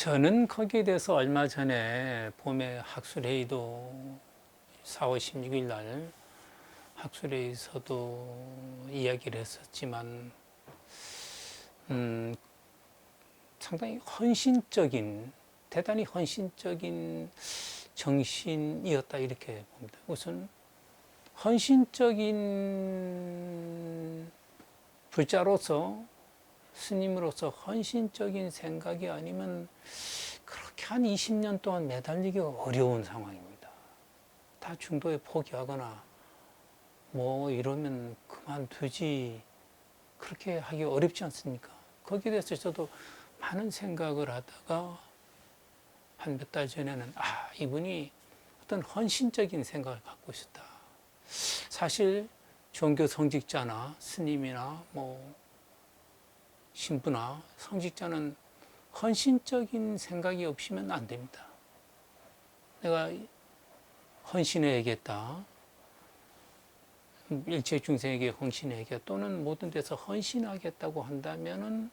저는 거기에 대해서 얼마 전에 봄에 학술회의도 4월 16일 날 학술회의에서도 이야기를 했었지만 상당히 헌신적인, 대단히 헌신적인 정신이었다 이렇게 봅니다. 우선 헌신적인 불자로서, 스님으로서 헌신적인 생각이 아니면 그렇게 한 20년 동안 매달리기가 어려운 상황입니다. 다 중도에 포기하거나 뭐 이러면 그만두지, 그렇게 하기 어렵지 않습니까? 거기에 대해서 저도 많은 생각을 하다가 한 몇 달 전에는 이분이 어떤 헌신적인 생각을 갖고 있었다. 사실 종교 성직자나 스님이나 뭐 신부나 성직자는 헌신적인 생각이 없으면 안 됩니다. 내가 헌신해야겠다. 일체 중생에게 헌신해야겠다. 또는 모든 데서 헌신하겠다고 한다면은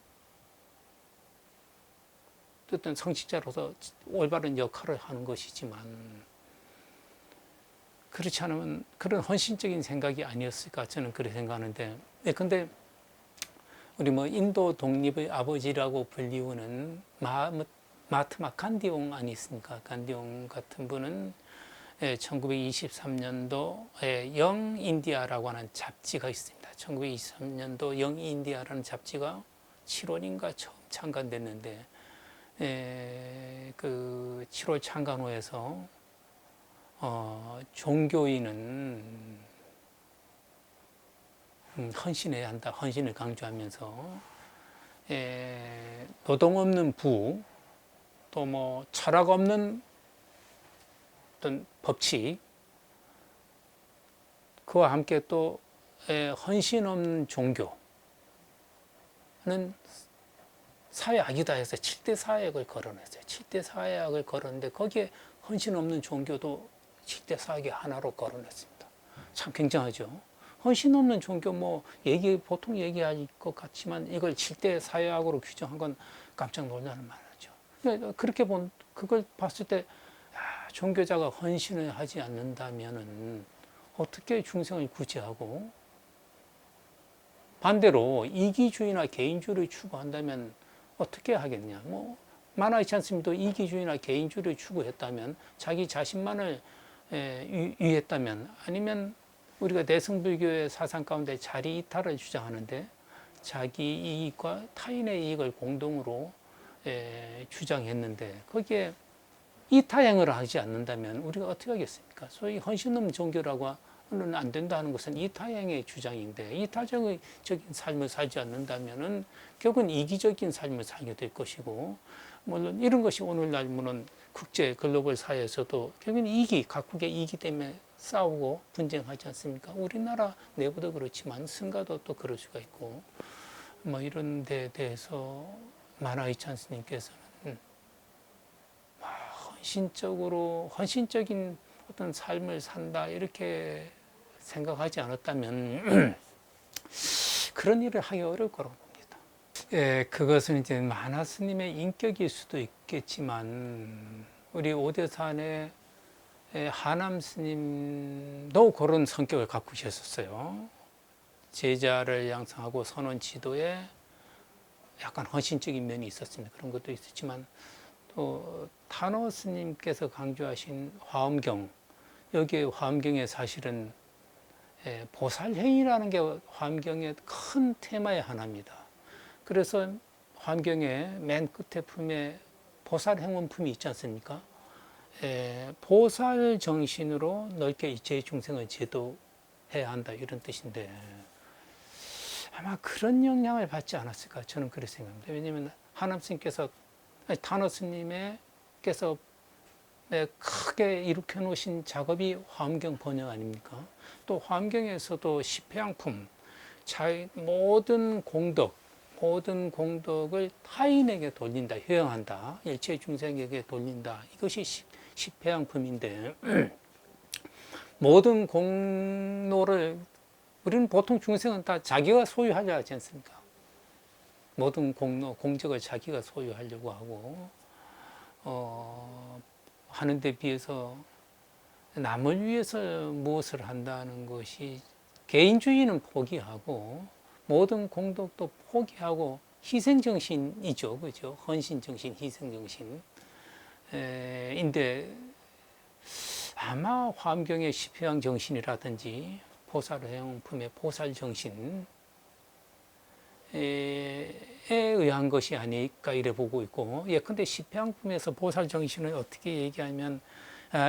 어떤 성직자로서 올바른 역할을 하는 것이지만 그렇지 않으면 그런 헌신적인 생각이 아니었을까 저는 그렇게 생각하는데, 근데 우리 뭐 인도 독립의 아버지라고 불리우는 마하트마 간디옹 아니 있습니까? 간디옹 같은 분은 1923년도에 영 인디아라고 하는 잡지가 있습니다. 1923년도 영 인디아라는 잡지가 7월인가 처음 창간됐는데, 그 7월 창간호에서 종교인은 헌신해야 한다. 헌신을 강조하면서 노동 없는 부, 또 뭐 철학 없는 어떤 법칙, 그와 함께 또 헌신 없는 종교는 사회악이다 해서 7대 사회악을 거론했어요. 7대 사회악을 거론했는데 거기에 헌신 없는 종교도 7대 사회악의 하나로 거론했습니다. 참 굉장하죠. 헌신 없는 종교 보통 얘기할 것 같지만 이걸 7대 사회악으로 규정한 건 깜짝 놀라는 말이죠. 그렇게 그걸 봤을 때 종교자가 헌신을 하지 않는다면은 어떻게 중생을 구제하고, 반대로 이기주의나 개인주의를 추구한다면 어떻게 하겠냐. 만화이찬스님도 이기주의나 개인주의를 추구했다면, 자기 자신만을 위했다면, 아니면 우리가 내성불교의 사상 가운데 자리 이탈을 주장하는데 자기 이익과 타인의 이익을 공동으로 주장했는데 거기에 이타행을 하지 않는다면 우리가 어떻게 하겠습니까? 소위 헌신 없는 종교라고 는 안 된다는 것은 이타행의 주장인데, 이타적인 삶을 살지 않는다면은 결국은 이기적인 삶을 살게 될 것이고, 물론 이런 것이 오늘날 물론 국제 글로벌 사회에서도 결국은 각국의 이기 때문에 싸우고 분쟁하지 않습니까? 우리나라 내부도 그렇지만 승가도 또 그럴 수가 있고, 이런 데에 대해서 만화이찬 스님께서는 헌신적인 어떤 삶을 산다 이렇게 생각하지 않았다면 그런 일을 하기 어려울 거라고 봅니다. 그것은 이제 만화 스님의 인격일 수도 있겠지만 우리 오대산의 하남 스님도 그런 성격을 갖고 계셨어요. 제자를 양성하고 선원 지도에 약간 헌신적인 면이 있었습니다. 그런 것도 있었지만 또 탄호 스님께서 강조하신 화엄경, 여기에 화엄경에 사실은 보살행위라는 게 화엄경의 큰 테마의 하나입니다. 그래서 화엄경의 맨 끝에 품에 보살행원품이 있지 않습니까? 보살 정신으로 넓게 이체의 중생을 제도해야 한다 이런 뜻인데, 아마 그런 영향을 받지 않았을까 저는 그렇게 생각합니다. 왜냐하면 탄호 스님께서 크게 일으켜 놓으신 작업이 화엄경 번역 아닙니까? 또 화엄경에서도 십회양품, 모든 공덕을 타인에게 돌린다, 효용한다, 일체 중생에게 돌린다. 이것이 십회양품인데 모든 공로를 우리는 보통 중생은 다 자기가 소유하려 하지 않습니까? 모든 공적을 자기가 소유하려고 하고, 하는 데 비해서 남을 위해서 무엇을 한다는 것이 개인주의는 포기하고 모든 공덕도 포기하고 희생정신이죠. 그죠? 헌신정신, 희생정신. 인데 아마 화엄경의 십회양 정신이라든지 보살회용품의 보살정신 에 의한 것이 아닐까 이래 보고 있고, 예컨대 십회양품에서 보살정신을 어떻게 얘기하면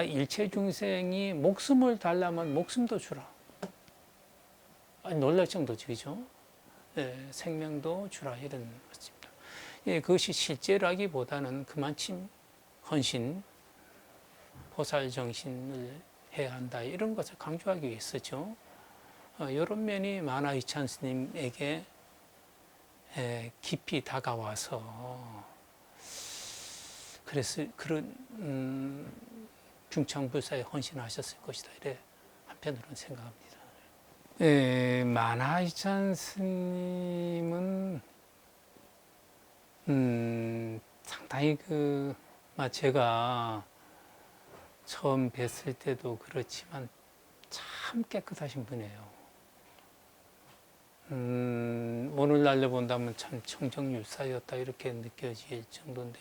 일체 중생이 목숨을 달라면 목숨도 주라. 놀랄 정도죠, 그죠? 생명도 주라 이런 것입니다. 그것이 실제라기보다는 그만큼 헌신, 보살 정신을 해야 한다 이런 것을 강조하기 위해서죠. 이런 면이 만화이찬 스님에게 깊이 다가와서 그래서 그런 중창불사에 헌신하셨을 것이다 이래 한편으로는 생각합니다. 만화이찬 스님은 상당히 제가 처음 뵀을 때도 그렇지만 참 깨끗하신 분이에요. 오늘날로 본다면 참 청정율사였다 이렇게 느껴질 정도인데,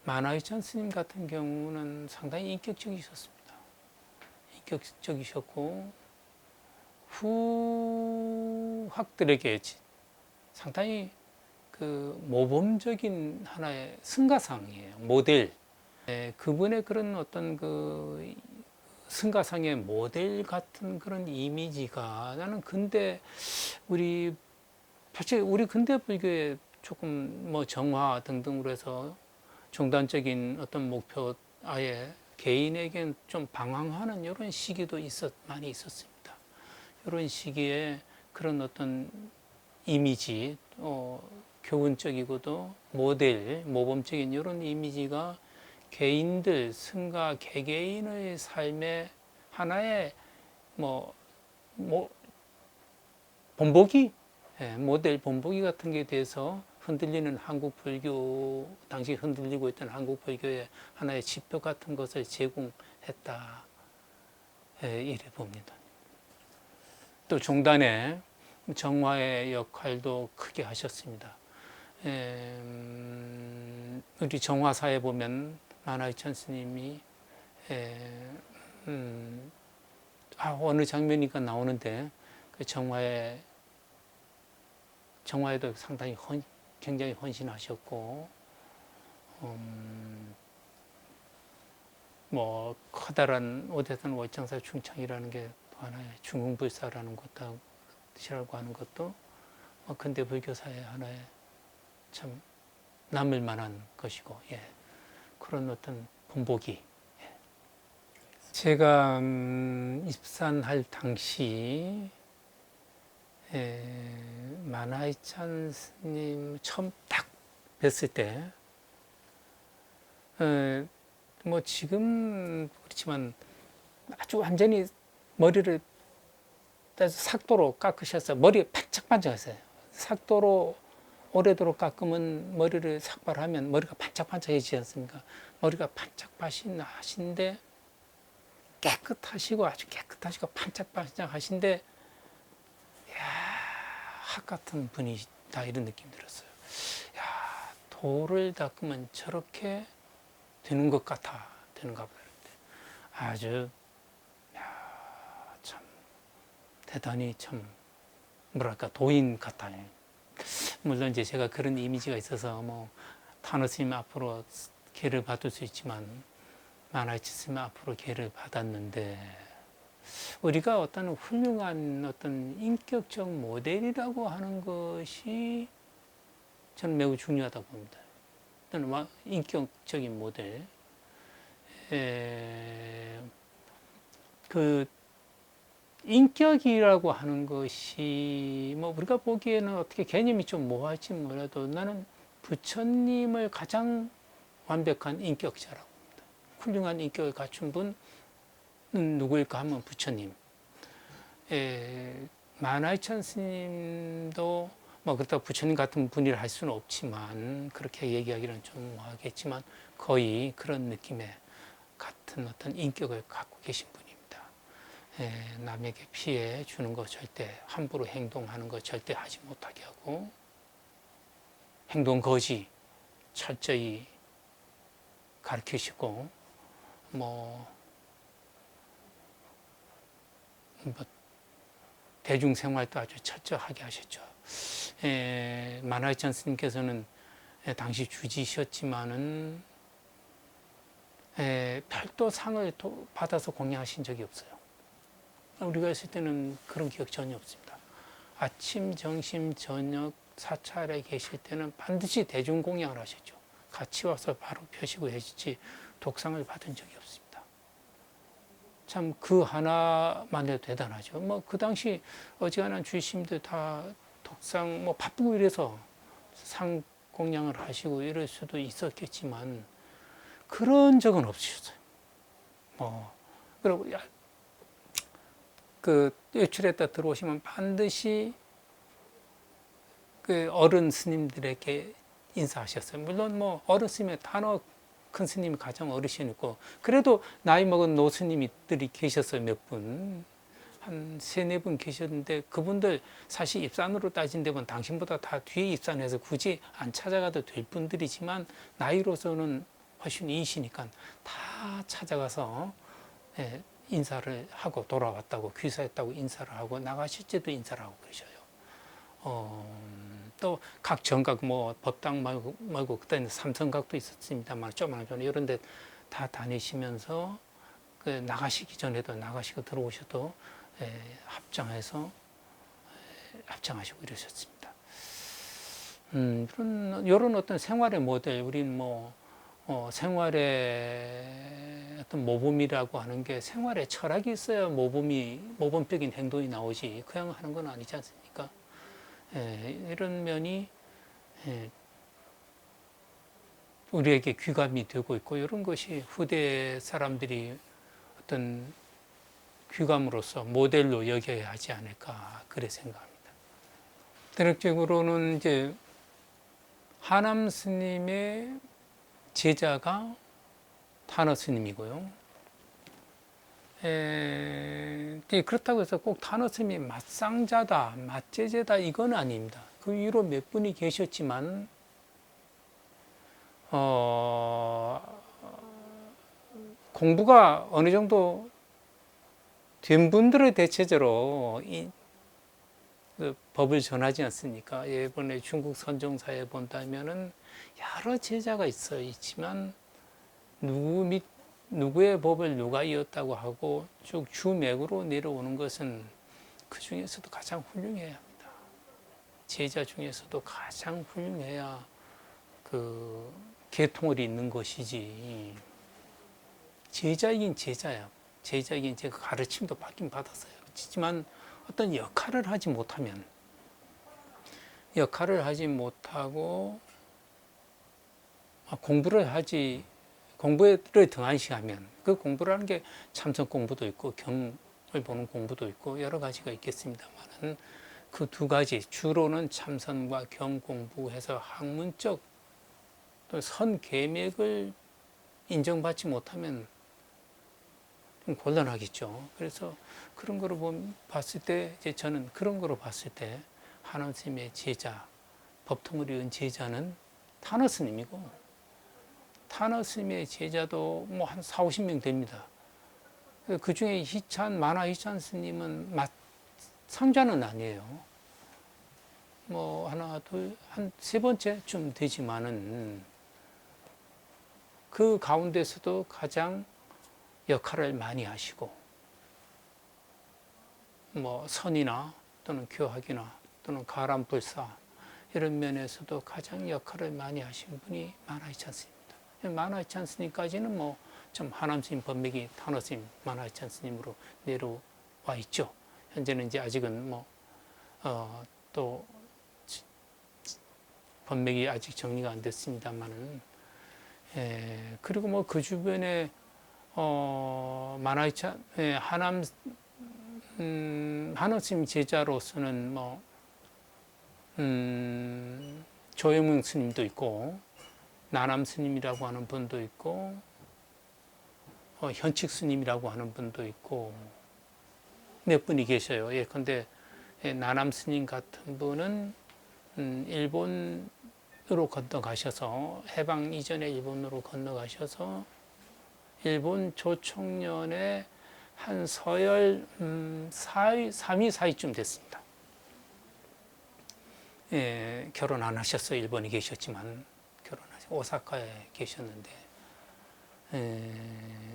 만화이찬 스님 같은 경우는 상당히 인격적이셨습니다. 인격적이셨고 후학들에게 상당히 모범적인 하나의 승가상이에요. 모델. 그분의 그런 어떤 승가상의 모델 같은 그런 이미지가 나는 사실 우리 근대 불교에 조금 정화 등등으로 해서 종단적인 어떤 목표 아예 개인에겐 좀 방황하는 이런 시기도 많이 있었습니다. 이런 시기에 그런 어떤 이미지, 교훈적이고도 모범적인 이런 이미지가 개인들, 승가 개개인의 삶의 하나의 본보기, 모델 본보기 같은 게 돼서 흔들리는 한국 불교, 당시 흔들리고 있던 한국 불교의 하나의 지표 같은 것을 제공했다. 이래 봅니다. 또 종단의 정화의 역할도 크게 하셨습니다. 우리 정화사에 보면 만화이찬 스님이 어느 장면이가 나오는데 그 정화에도 상당히 굉장히 헌신하셨고, 커다란 오대산 월장사 중창이라는 게 또 하나의 중흥불사라는 것이라고 하는 것도 근대 불교사의 하나의 참 남을 만한 것이고, 그런 어떤 본보기. 제가 입산할 당시 만화이찬 스님 처음 딱 뵀을 때, 지금 그렇지만 아주 완전히 머리를 삭도로 깎으셔서 머리가 반짝반짝했어요. 삭도로 오래도록 깎으면 머리를 삭발하면 머리가 반짝반짝해지지 않습니까? 머리가 반짝반짝하신데 깨끗하시고 아주 깨끗하시고 반짝반짝하신데 학 같은 분이다 이런 느낌이 들었어요. 돌을 닦으면 저렇게 되는 것 같아, 되는가 보다. 아주 참 대단히 참 도인 같아요. 물론 이제 제가 그런 이미지가 있어서 탄호 스님 앞으로 계를 받을 수 있지만 만화이찬 스님 앞으로 계를 받았는데, 우리가 어떤 훌륭한 어떤 인격적 모델이라고 하는 것이 저는 매우 중요하다고 봅니다. 어떤 인격적인 모델. 인격이라고 하는 것이 우리가 보기에는 어떻게 개념이 좀 모호할지 몰라도 나는 부처님을 가장 완벽한 인격자라고 봅니다. 훌륭한 인격을 갖춘 분은 누구일까 하면 부처님. 만화이찬 스님도 뭐 그렇다고 부처님 같은 분이라 할 수는 없지만 그렇게 얘기하기는 좀 하겠지만 거의 그런 느낌의 같은 어떤 인격을 갖고 계신 분입니다. 남에게 피해 주는 거 절대 함부로 행동하는 거 절대 하지 못하게 하고 행동 거지 철저히 가르치시고 뭐 대중생활도 아주 철저하게 하셨죠. 만화이찬 스님께서는 당시 주지셨지만은 별도 상을 받아서 공양하신 적이 없어요. 우리가 있을 때는 그런 기억 전혀 없습니다. 아침, 점심, 저녁 사찰에 계실 때는 반드시 대중 공양을 하셨죠. 같이 와서 바로 펴시고 해주지 독상을 받은 적이 없습니다. 참 그 하나만 해도 대단하죠. 뭐 그 당시 어지간한 주심들 다 독상 뭐 바쁘고 이래서 상 공양을 하시고 이럴 수도 있었겠지만 그런 적은 없으셨어요. 그리고 그 외출했다 들어오시면 반드시 그 어른 스님들에게 인사하셨어요. 물론 뭐 어른 스님의 단어 큰 스님이 가장 어르신이고 그래도 나이 먹은 노스님들이 계셨어요. 몇 분. 한 3-4분 계셨는데 그분들 사실 입산으로 따진다면 당신보다 다 뒤에 입산해서 굳이 안 찾아가도 될 분들이지만 나이로서는 훨씬 이시니까 다 찾아가서 인사를 하고 돌아왔다고 귀사했다고 인사를 하고 나가실 때도 인사를 하고 그러셔요. 또 각 정각 뭐 법당 말고 그때는 삼성각도 있었습니다만 조그만 이런 데 다 다니시면서 그 나가시기 전에도 나가시고 들어오셔도 합장해서 합장하시고 이러셨습니다. 이런 어떤 생활의 모델, 우린 뭐 생활의 어떤 모범이라고 하는 게 생활에 철학이 있어야 모범적인 행동이 나오지 그냥 하는 건 아니지 않습니까? 이런 면이 우리에게 귀감이 되고 있고 이런 것이 후대 사람들이 어떤 귀감으로서 모델로 여겨야 하지 않을까 그래 생각합니다. 대략적으로는 이제 하남 스님의 제자가 탄어 스님이고요. 그렇다고 해서 꼭 탄어 스님이 맞상자다, 맞제제다 이건 아닙니다. 그 위로 몇 분이 계셨지만 공부가 어느 정도 된 분들의 대체적으로 그 법을 전하지 않습니까? 이번에 중국 선종사에 본다면은 여러 제자가 있지만 누구의 법을 누가 이었다고 하고 쭉 주맥으로 내려오는 것은 그 중에서도 가장 훌륭해야 합니다. 제자 중에서도 가장 훌륭해야 그 계통을 잇는 것이지. 제자이긴 제자야. 제자이긴 제가 가르침도 받긴 받았어요. 하지만 어떤 역할을 하지 못하고 공부를 등한시하면 그 공부라는 게 참선 공부도 있고 경을 보는 공부도 있고 여러 가지가 있겠습니다만은 그 두 가지 주로는 참선과 경 공부해서 학문적 또 선계맥을 인정받지 못하면 좀 곤란하겠죠. 그래서 그런 거로 봤을 때 저는 그런 거로 봤을 때 한원 스님의 제자, 법통을 이은 제자는 탄어 스님이고 탄어 스님의 제자도 뭐 한 40-50명 됩니다. 그 중에 만화 희찬 스님은 상자는 아니에요. 뭐 하나, 둘, 한 3번째쯤 되지만은 그 가운데서도 가장 역할을 많이 하시고 뭐 선이나 또는 교학이나 또는 가람불사 이런 면에서도 가장 역할을 많이 하신 분이 만화이찬스입니다. 만화이찬스님까지는 뭐 좀 하남스님 법맥이 탄어스님 만화이찬스님으로 내려와 있죠. 현재는 이제 아직은 또 법맥이 아직 정리가 안 됐습니다만은 그리고 뭐 그 주변에 만화이찬 한원 스님 제자로서는 뭐 조영명 스님도 있고, 나남 스님이라고 하는 분도 있고, 현칙 스님이라고 하는 분도 있고, 몇 분이 계셔요. 예컨대 나남 스님 같은 분은 일본으로 건너가셔서, 해방 이전에 일본으로 건너가셔서 일본 조총련의 한 서열 3위, 4위쯤 됐습니다. 예, 결혼 안 하셨어요. 일본에 계셨지만 오사카에 계셨는데,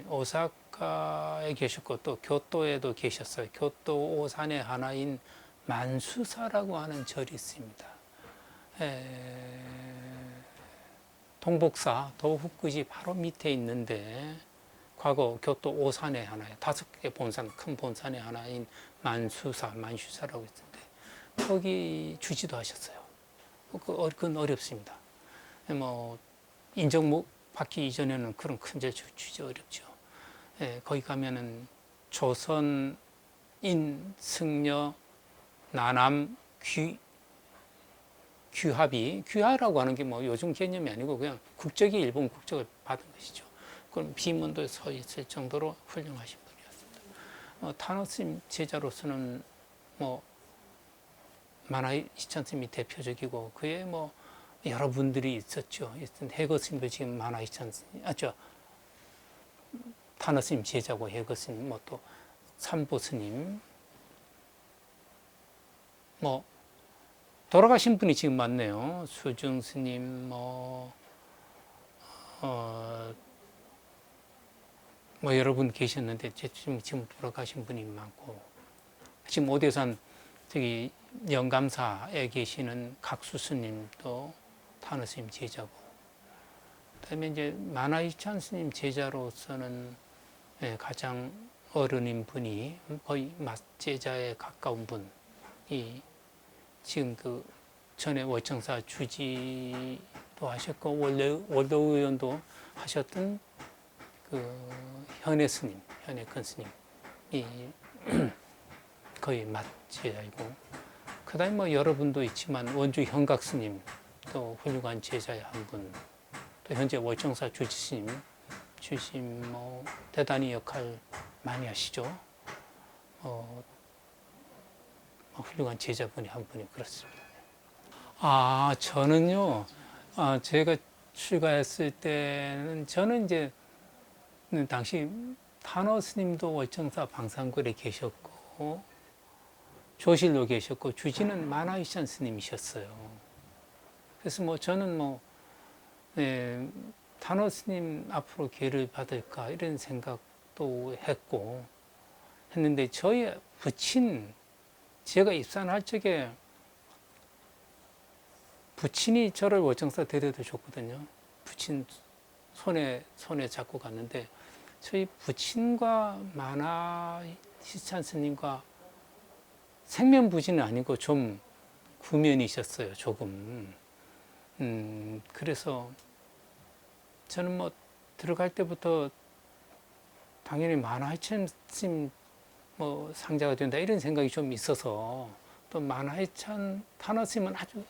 오사카에 계셨고 또 교토에도 계셨어요. 교토 오산의 하나인 만수사라고 하는 절이 있습니다. 동복사 도후쿠지 바로 밑에 있는데, 과거 교토 오산의 하나에 5개 본산, 큰 본산의 하나인 만수사라고 있는데, 거기 주지도 하셨어요. 그건 어렵습니다. 뭐 인정 받기 이전에는 그런 큰 절 주지 어렵죠. 거기 가면은 조선인 승려 나남 귀하라고 하는 게 뭐 요즘 개념이 아니고 그냥 국적이 일본 국적을 받은 것이죠. 그럼 비문도에 서 있을 정도로 훌륭하신 분이었습니다. 타노스님 제자로서는 뭐 만화의 시찬스님이 대표적이고, 그에 뭐 여러분들이 있었죠. 해거스님도 지금 만화의 시찬스님, 타노스님 제자고 해거스님, 뭐 또 삼보스님, 뭐 돌아가신 분이 지금 많네요. 수중스님, 뭐 여러분 계셨는데 지금 돌아가신 분이 많고, 지금 오대산 저기 영감사에 계시는 각수스님도 타노스님 제자고, 그다음에 이제 만화이찬 스님 제자로서는 가장 어른인 분이 거의 맞제자에 가까운 분이 지금 그 전에 월정사 주지도 하셨고 월도 의원도 하셨던 그 현혜 큰 스님이 거의 맞제자이고, 그 다음에 뭐 여러분도 있지만 원주 현각 스님 또 훌륭한 제자의 한 분, 또 현재 월정사 주지스님 뭐 대단히 역할 많이 하시죠. 훌륭한 제자분이 한 분이 그렇습니다. 저는요, 제가 출가했을 때는 저는 이제 당시 탄호 스님도 월정사 방산골에 계셨고, 조실로 계셨고, 주지는 만화이찬 스님이셨어요. 그래서 뭐 저는 탄호 스님 앞으로 계를 받을까 이런 생각도 했는데, 저희 부친, 제가 입산할 적에 부친이 저를 월정사 데려다 줬거든요. 부친 손에 잡고 갔는데, 저희 부친과 만화이찬 스님과 생면부지는 아니고 좀 구면이셨어요, 조금. 그래서 저는 뭐 들어갈 때부터 당연히 만화이찬 스님 뭐 상자가 된다 이런 생각이 좀 있어서, 또 만화이찬 타노 스님은 아주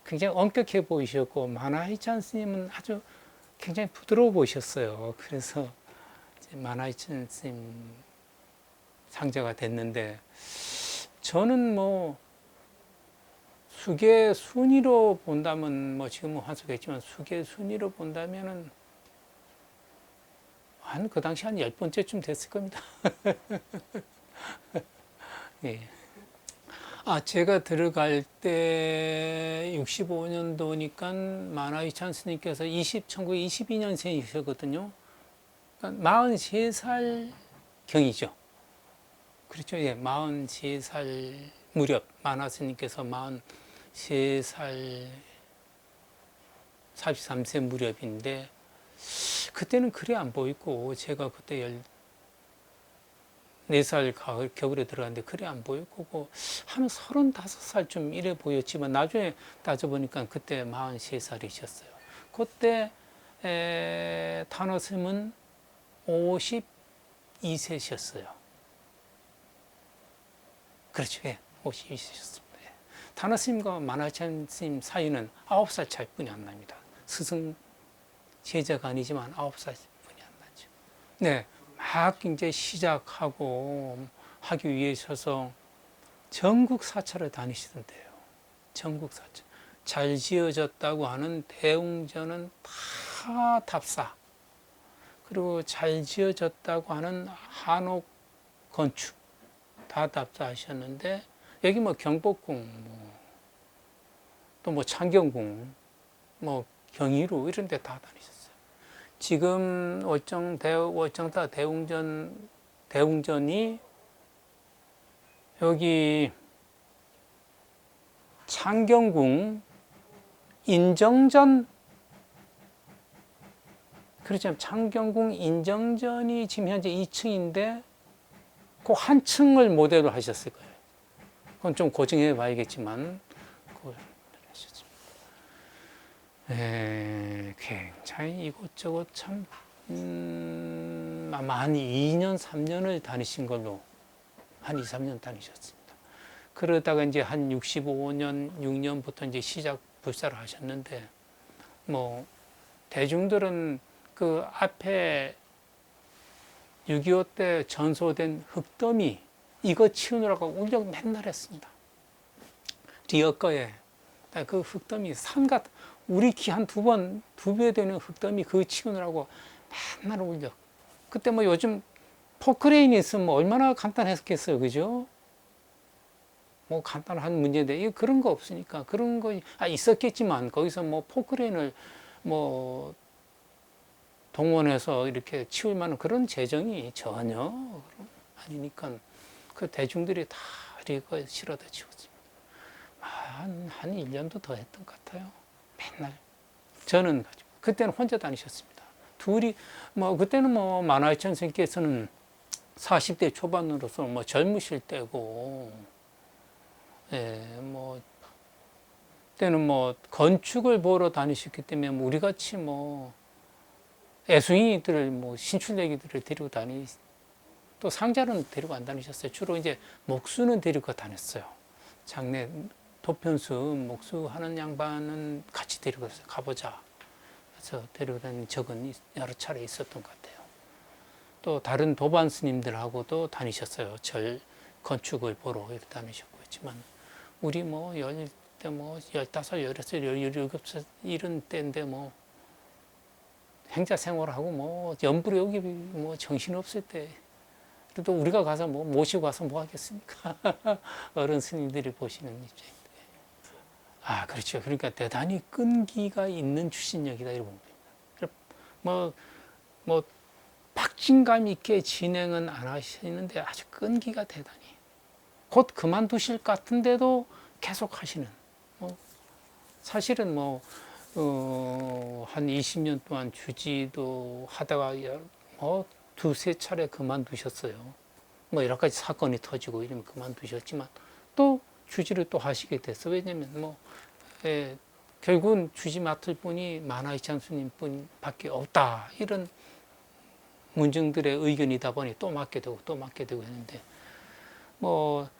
굉장히 엄격해 보이셨고, 만화이찬 스님은 아주 굉장히 부드러워 보이셨어요. 그래서 만화이찬 스님 상자가 됐는데, 저는 뭐 수계 순위로 본다면, 뭐 지금은 환속했지만 수계 순위로 본다면은 그 당시 한 10번째쯤 됐을 겁니다. 예. 제가 들어갈 때 65년도니까 만화이찬 스님께서 1922년생이셨거든요. 그러니까 43살 경이죠. 그렇죠. 예, 43살 무렵, 만화 스님께서 43살, 43세 무렵인데, 그때는 그리 안 보이고, 제가 그때 14살 겨울에 들어갔는데 그리 안 보이고, 한 35살쯤 이래 보였지만, 나중에 따져보니까 그때 43살이셨어요. 그때 타노 스님은 52세셨어요. 그렇죠. 예, 52세셨습니다. 타나 스님과 만화천 스님 사이는 9살 차이뿐이 안 납니다. 스승 제자가 아니지만 9살 뿐이 안 나죠. 네, 막 이제 시작하고 하기 위해서 전국 사찰을 다니시던데요. 전국 사찰. 잘 지어졌다고 하는 대웅전은 다 답사. 그리고 잘 지어졌다고 하는 한옥 건축 다 답사하셨는데, 여기 뭐 경복궁, 또 뭐 창경궁, 뭐 경희루 이런 데 다 다니셨어요. 지금 월정사 대웅전이 여기 창경궁 인정전, 그렇죠. 창경궁 인정전이 지금 현재 2층인데 그 한 층을 모델로 하셨을 거예요. 그건 좀 고증해 봐야겠지만 굉장히 이곳저곳 참 아마 한 2년 3년을 다니신 걸로, 한 2, 3년 다니셨습니다. 그러다가 이제 한 65년 6년부터 이제 시작 불사를 하셨는데, 뭐 대중들은 그 앞에 6.25 때 전소된 흙더미 이거 치우느라고 울려 맨날 했습니다. 리어거에 그 흙더미 산같, 우리 키 한 두 배 되는 흙더미 그거 치우느라고 맨날 울려. 그때 뭐 요즘 포크레인이 있으면 뭐 얼마나 간단했겠어요, 그죠? 뭐 간단한 문제인데 그런 거 없으니까, 그런 거 있었겠지만 거기서 뭐 포크레인을 뭐 동원해서 이렇게 치울 만한 그런 재정이 전혀 아니니까 그 대중들이 다 리거 실어다 치웠습니다. 한 1년도 더 했던 것 같아요. 맨날. 저는 그때는 혼자 다니셨습니다. 둘이 뭐 그때는 뭐 만화천 선생님께서는 40대 초반으로서 뭐 젊으실 때고, 뭐 그때는 뭐 건축을 보러 다니셨기 때문에 뭐 우리 같이 뭐 애송이들을 뭐 신출내기들을 데리고 또 상자는 데리고 안 다니셨어요. 주로 이제 목수는 데리고 다녔어요. 장례 도편수 목수하는 양반은 같이 데리고 가보자. 그래서 데리고 다니는 적은 여러 차례 있었던 것 같아요. 또 다른 도반 스님들하고도 다니셨어요. 절 건축을 보러 다니셨고 했지만, 우리 뭐 15, 16, 17 이런 때인데 뭐 행자 생활하고 뭐 연불에 뭐 정신없을 때, 또 우리가 가서 뭐 모시고 가서 뭐 하겠습니까? 어른 스님들이 보시는 입장인데. 그렇죠. 그러니까 대단히 끈기가 있는 추진력이다 이렇게 봅니다. 뭐 박진감 있게 진행은 안 하시는데 아주 끈기가 대단히, 곧 그만두실 것 같은데도 계속 하시는, 사실은 한 20년 동안 주지도 하다가 두세 차례 그만두셨어요. 뭐 여러 가지 사건이 터지고 이러면 그만두셨지만 또 주지를 또 하시게 됐어. 왜냐면 결국은 주지 맡을 분이 만화이찬 스님 뿐밖에 없다, 이런 문중들의 의견이다 보니 또 맡게 되고 했는데, 뭐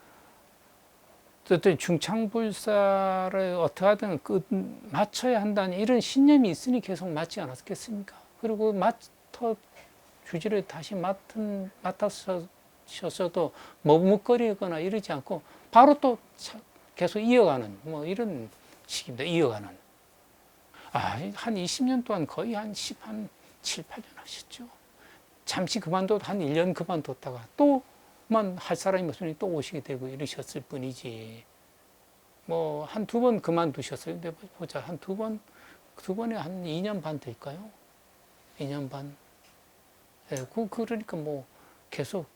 어떤 중창불사를 어떻게 하든 맞춰야 한다는 이런 신념이 있으니 계속 맡지 않았겠습니까? 그리고 주지를 다시 맡았어도 머뭇거리거나 이러지 않고 바로 또 계속 이어가는 뭐 이런 식입니다. 이어가는. 한 20년 동안 거의 한 7, 8년 하셨죠. 잠시 그만둬도 한 1년 그만뒀다가 또만 할 사람이 없으니 또 오시게 되고 이러셨을 뿐이지. 뭐 한 두 번 그만두셨어요. 근데 보자, 한 두 번에 한 2년 반 될까요? 2년 반. 그러니까 뭐 계속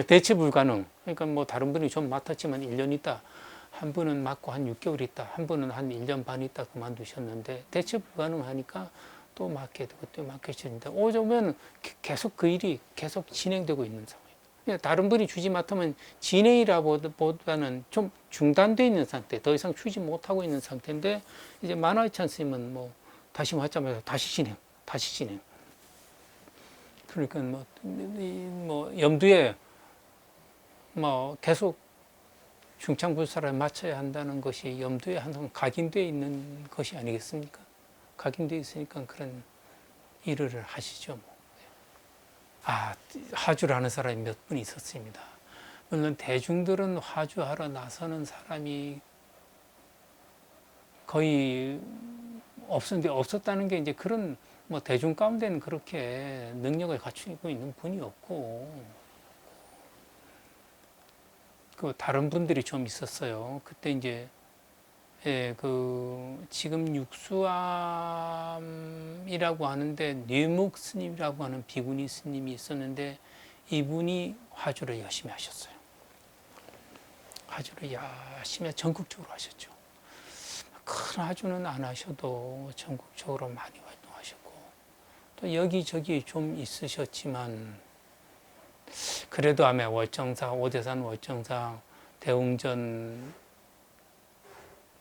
대체 불가능. 그러니까 뭐 다른 분이 좀 맡았지만 1년 있다, 한 분은 맡고 한 6개월 있다, 한 분은 한 1년 반 있다 그만두셨는데, 대체 불가능하니까 또 맡게 되고 또 맡게 되는데, 오면 계속 그 일이 계속 진행되고 있는 상황이에요. 다른 분이 주지 맡으면 진행이라보다는 좀 중단되어 있는 상태, 더 이상 주지 못하고 있는 상태인데, 이제 만화이찬 스님은 뭐 다시 맡자마자 다시 진행. 그러니까 뭐 염두에 뭐 계속 중창불사를 마쳐야 한다는 것이 염두에 항상 각인되어 있는 것이 아니겠습니까? 각인되어 있으니까 그런 일을 하시죠. 뭐. 화주라는 사람이 몇 분 있었습니다. 물론 대중들은 화주하러 나서는 사람이 거의 없었는데, 없었다는 게 이제 그런 뭐 대중 가운데는 그렇게 능력을 갖추고 있는 분이 없고, 그 다른 분들이 좀 있었어요. 그때 이제 지금 육수암이라고 하는데 뇌목 스님이라고 하는 비구니 스님이 있었는데, 이분이 화주를 열심히 하셨어요. 화주를 열심히 전국적으로 하셨죠. 큰 화주는 안 하셔도 전국적으로 많이 활동하셨고, 또 여기저기 좀 있으셨지만, 그래도 아마 월정사, 오대산 월정사, 대웅전,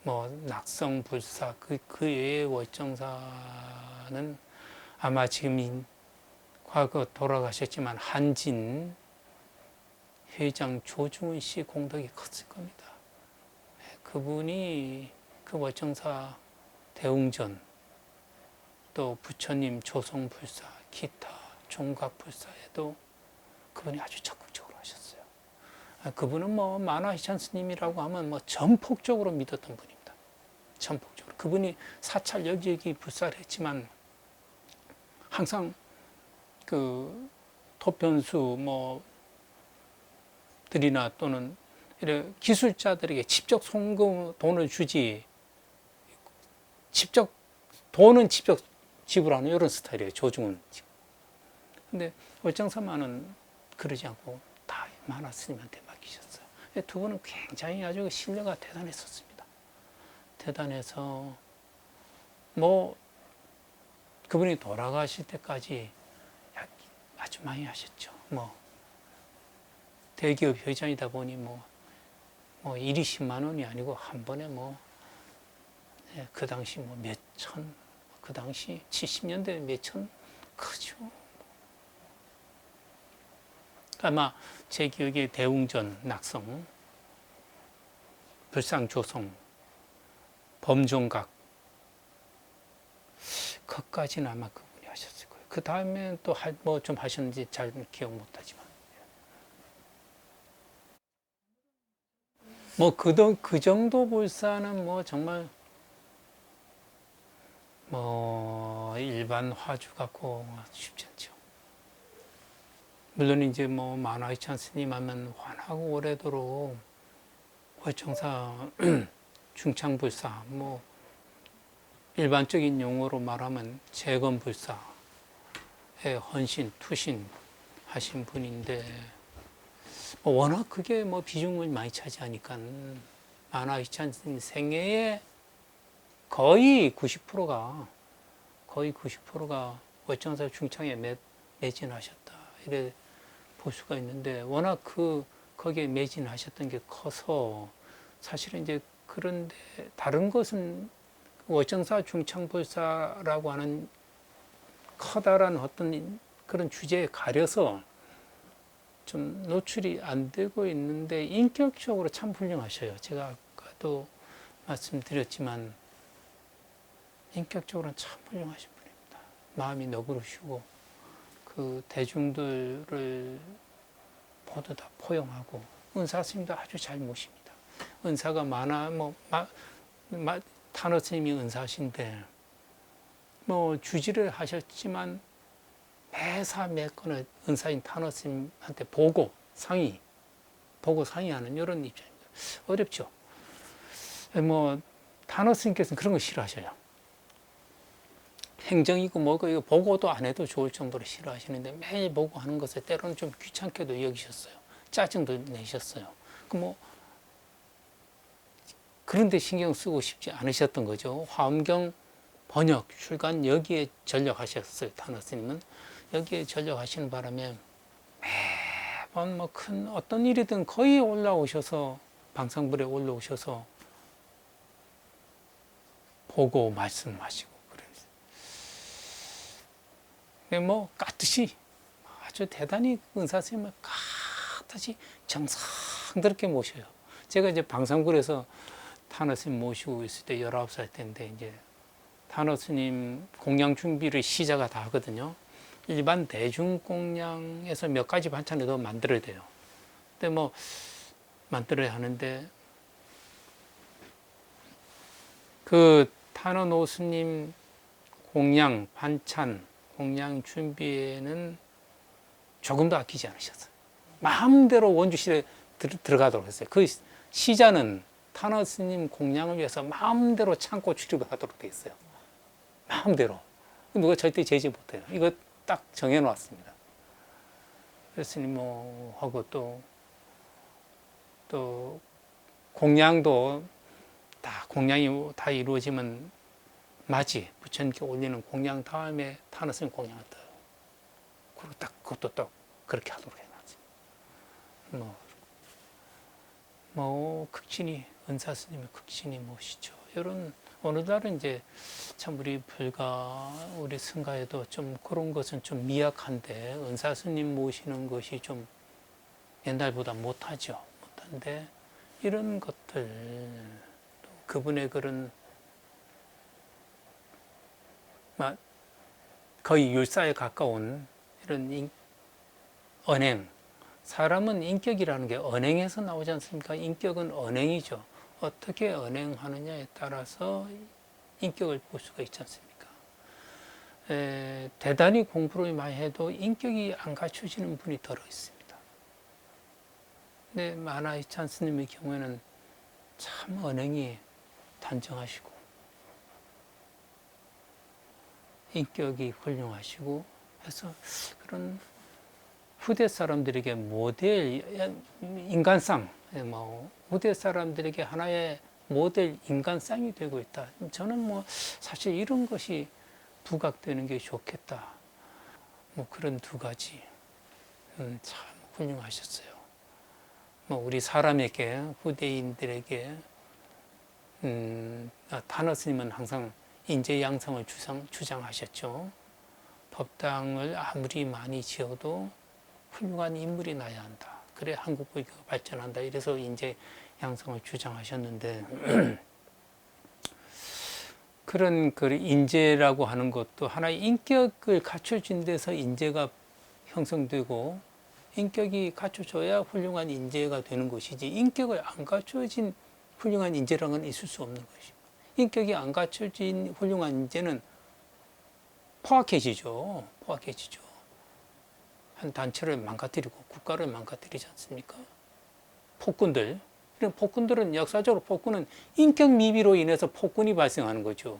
뭐 낙성불사, 그 외의 월정사는 아마 지금 과거 돌아가셨지만 한진 회장 조중훈 씨 공덕이 컸을 겁니다. 그분이 그 월정사 대웅전, 또 부처님 조성불사, 기타 종각불사에도 그분이 아주 적극적으로 하셨어요. 그분은 뭐 만화희찬 스님이라고 하면 뭐 전폭적으로 믿었던 분입니다. 전폭적으로. 그분이 사찰 여기저기 불사를 했지만 항상 그 토편수 뭐 들이나 또는 이런 기술자들에게 직접 송금 돈을 주지, 직접 돈은 직접 지불하는 이런 스타일이에요. 조중은. 근데 월정사만은 그러지 않고 다 만화 스님한테 맡기셨어요. 두 분은 굉장히 아주 신뢰가 대단했었습니다. 대단해서 뭐 그분이 돌아가실 때까지 아주 많이 하셨죠. 뭐 대기업 회장이다 보니 뭐 일이 10만 원이 아니고 한 번에 그 당시 몇 천, 그 당시 70년대 몇 천 크죠. 아마 제 기억에 대웅전, 낙성, 불상조성, 범종각, 그까지는 아마 그분이 하셨을 거예요. 그 다음에 또 뭐 좀 하셨는지 잘 기억 못하지만. 그 정도 불사는 정말 일반 화주 갖고 쉽지 않죠. 물론 이제 만화희찬 스님 하면 환하고 오래도록 월정사 중창불사, 일반적인 용어로 말하면 재건불사의 헌신, 투신 하신 분인데, 워낙 그게 비중을 많이 차지하니까 만화희찬 스님 생애의 거의 90%가 월정사 중창에 매진하셨다, 이래 볼 수가 있는데, 워낙 거기에 매진하셨던 게 커서 사실은 이제, 그런데 다른 것은 월정사 중창불사라고 하는 커다란 어떤 그런 주제에 가려서 좀 노출이 안 되고 있는데, 인격적으로 참 훌륭하셔요. 제가 아까도 말씀드렸지만 인격적으로는 참 훌륭하신 분입니다. 마음이 너그러우시고 그 대중들을 모두 다 포용하고, 은사 스님도 아주 잘 모십니다. 은사가 탄어 스님이 은사신데 주지를 하셨지만 매사 매건을 은사인 탄어 스님한테 보고 상의하는 이런 입장입니다. 어렵죠. 탄어 스님께서는 그런 거 싫어하셔요. 행정이고 이거 보고도 안 해도 좋을 정도로 싫어하시는데, 매일 보고 하는 것에 때로는 좀 귀찮게도 여기셨어요. 짜증도 내셨어요. 그런데 신경 쓰고 싶지 않으셨던 거죠. 화엄경 번역, 출간 여기에 전력하셨어요. 탄어 스님은 여기에 전력하시는 바람에 매번 큰 어떤 일이든 거의 올라오셔서, 방상불에 올라오셔서 보고 말씀하시고, 깍듯이 아주 대단히 은사 스님을 깍듯이 정성스럽게 모셔요. 제가 이제 방산굴에서 타너 스님 모시고 있을 때 19살 때인데 이제 타너 스님 공양 준비를 시자가 다 하거든요. 일반 대중 공양에서 몇 가지 반찬을 더 만들어야 돼요. 근데 뭐 만들어야 하는데 그 타너 노스님 공양 반찬 공양 준비에는 조금도 아끼지 않으셨어요. 마음대로 원주실에 들어가도록 했어요. 그 시자는 타너 스님 공양을 위해서 마음대로 창고 출입을 하도록 돼 있어요. 마음대로. 누가 절대 제지 못해요. 이거 딱 정해놓았습니다. 그랬으니 뭐 하고 또 공양도 다 공양이 다 이루어지면 맞이 부처님께 올리는 공양 다음에 타너 스님 공양을 떠요. 그리고 딱 그것도 또 그렇게 하도록 해놨지. 뭐 극진이 은사 스님의 극진이 무엇이죠? 이런 어느 날은 이제 참 우리 불가 우리 승가에도 좀 그런 것은 좀 미약한데 은사 스님 모시는 것이 좀 옛날보다 못하죠. 못한데 이런 것들 또 그분의 그런 거의 율사에 가까운 이런 언행, 사람은 인격이라는 게 언행에서 나오지 않습니까? 인격은 언행이죠. 어떻게 언행하느냐에 따라서 인격을 볼 수가 있지 않습니까? 대단히 공부를 많이 해도 인격이 안 갖춰지는 분이 더러 있습니다. 근데 마나이찬 스님의 경우에는 참 언행이 단정하시고 인격이 훌륭하시고 해서 그런 후대 사람들에게 모델 인간상, 뭐 후대 사람들에게 하나의 모델 인간상이 되고 있다. 저는 뭐 사실 이런 것이 부각되는 게 좋겠다. 뭐 그런 두 가지 참 훌륭하셨어요. 뭐 우리 사람에게 후대인들에게 타너 스님은 항상 인재 양성을 주장하셨죠. 법당을 아무리 많이 지어도 훌륭한 인물이 나야 한다. 그래 한국 불교가 발전한다. 이래서 인재 양성을 주장하셨는데 그런 그 인재라고 하는 것도 하나의 인격을 갖춰진 데서 인재가 형성되고 인격이 갖춰져야 훌륭한 인재가 되는 것이지 인격을 안 갖춰진 훌륭한 인재라는 건 있을 수 없는 것입니다. 인격이 안 갖춰진 훌륭한 인재는 포악해지죠. 한 단체를 망가뜨리고 국가를 망가뜨리지 않습니까? 폭군들. 이런 폭군들은 역사적으로 폭군은 인격 미비로 인해서 폭군이 발생하는 거죠.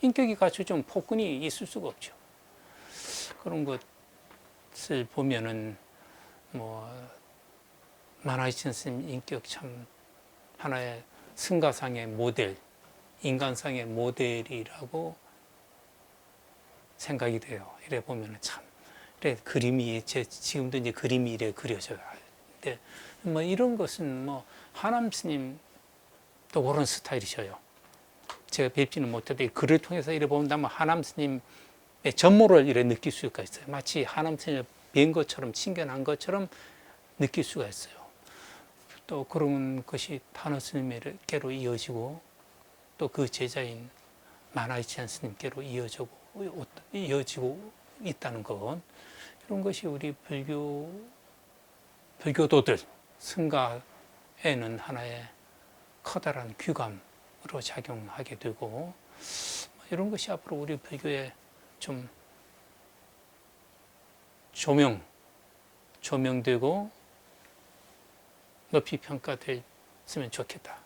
인격이 갖춰지면 폭군이 있을 수가 없죠. 그런 것을 보면은 뭐 마나이찬 스님 인격 참 하나의 승가상의 모델, 인간상의 모델이라고 생각이 돼요. 이래 보면은 참. 그래, 그림이, 지금도 이제 그림이 이래 그려져요. 근데 뭐 이런 것은 뭐 하남 스님 또 그런 스타일이셔요. 제가 뵙지는 못해도 이 글을 통해서 이래 본다면 하남 스님의 전모를 이래 느낄 수가 있어요. 마치 하남 스님을 뵌 것처럼, 친견한 것처럼 느낄 수가 있어요. 또 그런 것이 타너 스님께로 이어지고 또 그 제자인 마나이찬 스님께로 이어지고 있다는 것. 이런 것이 우리 불교도들, 승가에는 하나의 커다란 귀감으로 작용하게 되고, 이런 것이 앞으로 우리 불교에 좀 조명되고 높이 평가됐으면 좋겠다.